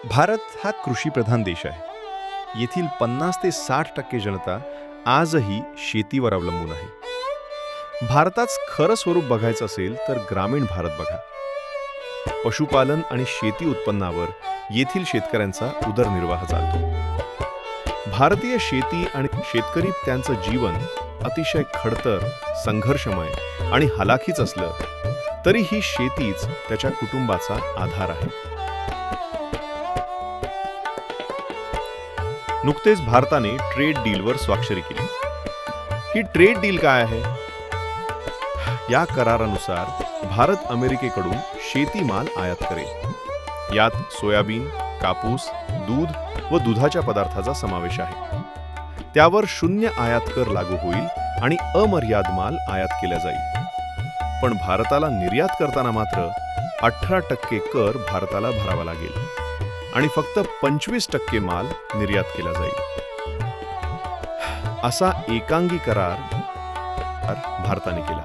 भारत हा कृषीप्रधान देश आहे. येथील 50 ते 60% जनता आजही शेतीवर अवलंबून आहे. भारताचं खरं स्वरूप बघायचं असेल तर ग्रामीण भारत बघा. पशुपालन आणि शेती उत्पन्नावर येथील शेतकऱ्यांचा उदरनिर्वाह चालतो. भारतीय शेती आणि शेतकरी त्यांचं जीवन अतिशय खडतर, संघर्षमय आणि हलाखीच असलं तरी ही शेतीच त्याच्या कुटुंबाचा आधार आहे. नुकतेच भारताने ट्रेड डीलवर स्वाक्षरी केली. ही ट्रेड डील काय आहे? या करारानुसार भारत अमेरिकेकडून शेतीमाल आयात करेल. यात सोयाबीन, कापूस, दूध व दुधाच्या पदार्थाचा समावेश आहे. त्यावर 0 आयात कर लागू होईल आणि अमर्याद माल आयात केला जाईल. पण भारताला निर्यात करताना मात्र 18% कर भारताला भरावा लागेल आणि फक्त 25% माल निर्यात केला जाईल. असा एकांगी करार भारताने केला.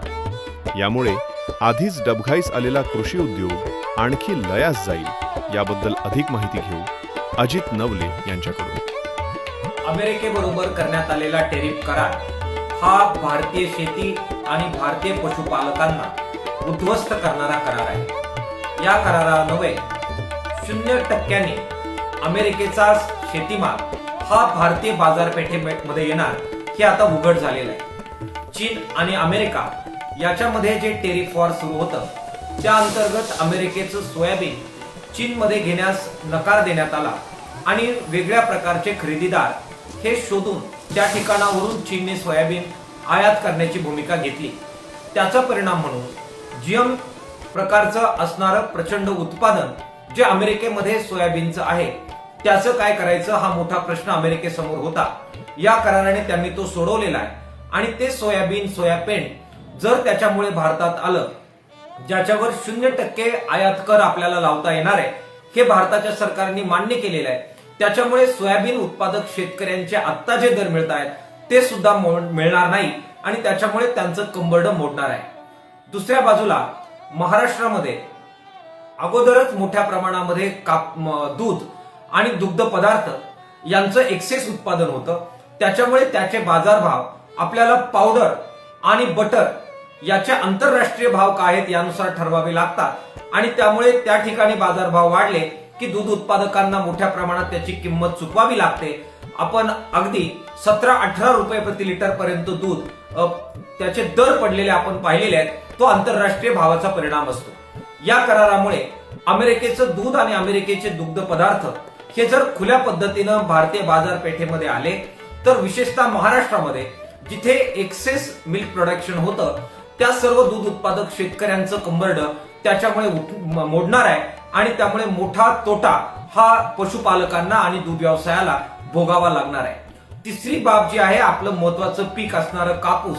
यामुळे आधीच डबघाईस आलेला कृषी उद्योग आणखी लयास जाईल. याबद्दल अधिक माहिती घेऊ अजित नवले यांच्याकडून. अमेरिकेबरोबर करण्यात आलेला टेरिफ करार हा भारतीय शेती आणि भारतीय पशुपालकांना उद्ध्वस्त करणारा करार आहे. या करारान्वये 0% अमेरिकेचा शेतीमाल हा भारतीय बाजारपेठेमध्ये येणार हे आता उघड झालेलं आहे. चीन आणि अमेरिका याच्यामध्ये जे टेरिफ वॉर सुरू होतं त्या अंतर्गत अमेरिकेचं सोयाबीन चीनमध्ये घेण्यास नकार देण्यात आला आणि वेगळ्या प्रकारचे खरेदीदार हे शोधून त्या ठिकाणावरून चीनने सोयाबीन आयात करण्याची भूमिका घेतली. त्याचा परिणाम म्हणून जीएम प्रकारचं असणारं प्रचंड उत्पादन जे अमेरिकेमध्ये सोयाबीनचं आहे त्याचं काय करायचं हा मोठा प्रश्न अमेरिकेसमोर होता. या कराराने त्यांनी तो सोडवलेला आहे आणि ते सोयाबीन, सोयापेंड जर त्याच्यामुळे भारतात आलं ज्याच्यावर 0% आयात कर आपल्याला लावता येणार आहे हे भारताच्या सरकारने मान्य केलेलं आहे. त्याच्यामुळे सोयाबीन उत्पादक शेतकऱ्यांचे आत्ता जे दर मिळत आहेत ते सुद्धा मिळणार नाही आणि त्याच्यामुळे त्यांचं कंबरडं मोडणार आहे. दुसऱ्या बाजूला महाराष्ट्रामध्ये अगोदरच मोठ्या प्रमाणामध्ये दूध आणि दुग्ध पदार्थ यांचं एक्सेस उत्पादन होतं. त्याच्यामुळे त्याचे बाजारभाव आपल्याला पावडर आणि बटर याचे आंतरराष्ट्रीय भाव काय आहेत यानुसार ठरवावे लागतात आणि त्यामुळे त्या ठिकाणी बाजारभाव वाढले की दूध उत्पादकांना मोठ्या प्रमाणात त्याची किंमत चुकवावी लागते. आपण अगदी 17-18 रुपये प्रति लिटर पर्यंत दूध त्याचे दर पडलेले आपण पाहिलेले आहेत. तो आंतरराष्ट्रीय भावाचा परिणाम असतो. या करारामुळे अमेरिकेचं दूध आणि अमेरिकेचे दुग्ध पदार्थ हे जर खुल्या पद्धतीनं भारतीय बाजारपेठेमध्ये आले तर विशेषतः महाराष्ट्रामध्ये जिथे एक्सेस मिल्क प्रोडक्शन होतं त्या सर्व दूध उत्पादक शेतकऱ्यांचं कंबरडं त्याच्यामुळे मोडणार आहे आणि त्यामुळे मोठा तोटा हा पशुपालकांना आणि दूध व्यवसायाला भोगावा लागणार आहे. तिसरी बाब जी आहे आपलं महत्वाचं पीक असणारं कापूस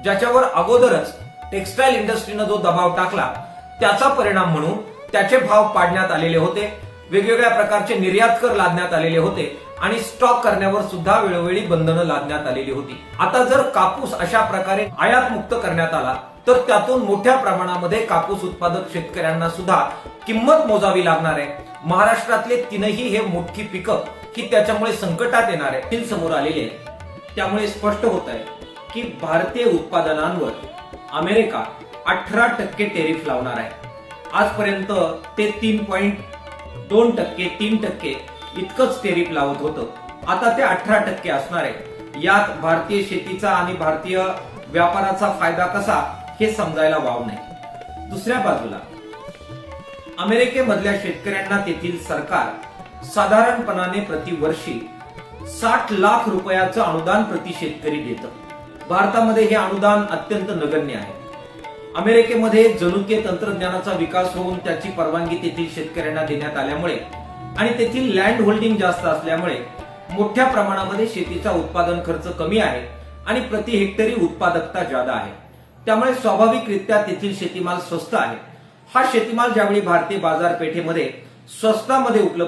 ज्याच्यावर अगोदरच टेक्सटाईल इंडस्ट्रीनं जो दबाव टाकला त्याचा परिणाम म्हणून त्याचे भाव पाडण्यात आलेले होते. वेगवेगळ्या प्रकारचे निर्यात कर लादण्यात आलेले होते आणि स्टॉक करण्यावर सुद्धा वेळोवेळी बंधनं लादण्यात आलेली होती. आता जर कापूस अशा प्रकारे आयात मुक्त करण्यात आला तर त्यातून मोठ्या प्रमाणामध्ये कापूस उत्पादक शेतकऱ्यांना सुद्धा किंमत मोजावी लागणार आहे. महाराष्ट्रातले तीनही हे मोठी पिकं ही त्याच्यामुळे संकटात येणार आहे समोर आलेली आहे. त्यामुळे स्पष्ट होत आहे की भारतीय उत्पादनांवर अमेरिका 18% टेरिफ लावणार आहे. आजपर्यंत ते 3% इतकंच टेरिफ लावत होतं. आता ते 18% असणार आहे. यात भारतीय शेतीचा आणि भारतीय व्यापाराचा फायदा कसा हे समजायला वाव नाही. दुसऱ्या बाजूला अमेरिकेमधल्या शेतकऱ्यांना तेथील सरकार साधारणपणाने प्रतिवर्षी 60 लाख रुपयाचं अनुदान प्रति शेतकरी देतं. भारतामध्ये हे अनुदान अत्यंत नगण्य आहे. अमेरिकेमध्ये जनुकीय तंत्रज्ञानाचा विकास होऊन त्याची परवानगी तेथील शेतकऱ्यांना देण्यात आल्यामुळे आणि तेथील लँड होल्डिंग जास्त असल्यामुळे मोठ्या प्रमाणामध्ये शेतीचा उत्पादन खर्च कमी आहे आणि प्रति हेक्टरी उत्पादकता जादा आहे. त्यामुळे स्वाभाविकरित्या तेथील शेतीमाल स्वस्त आहे. हा शेतीमाल ज्यावेळी भारतीय बाजारपेठेमध्ये स्वस्तामध्ये उपलब्ध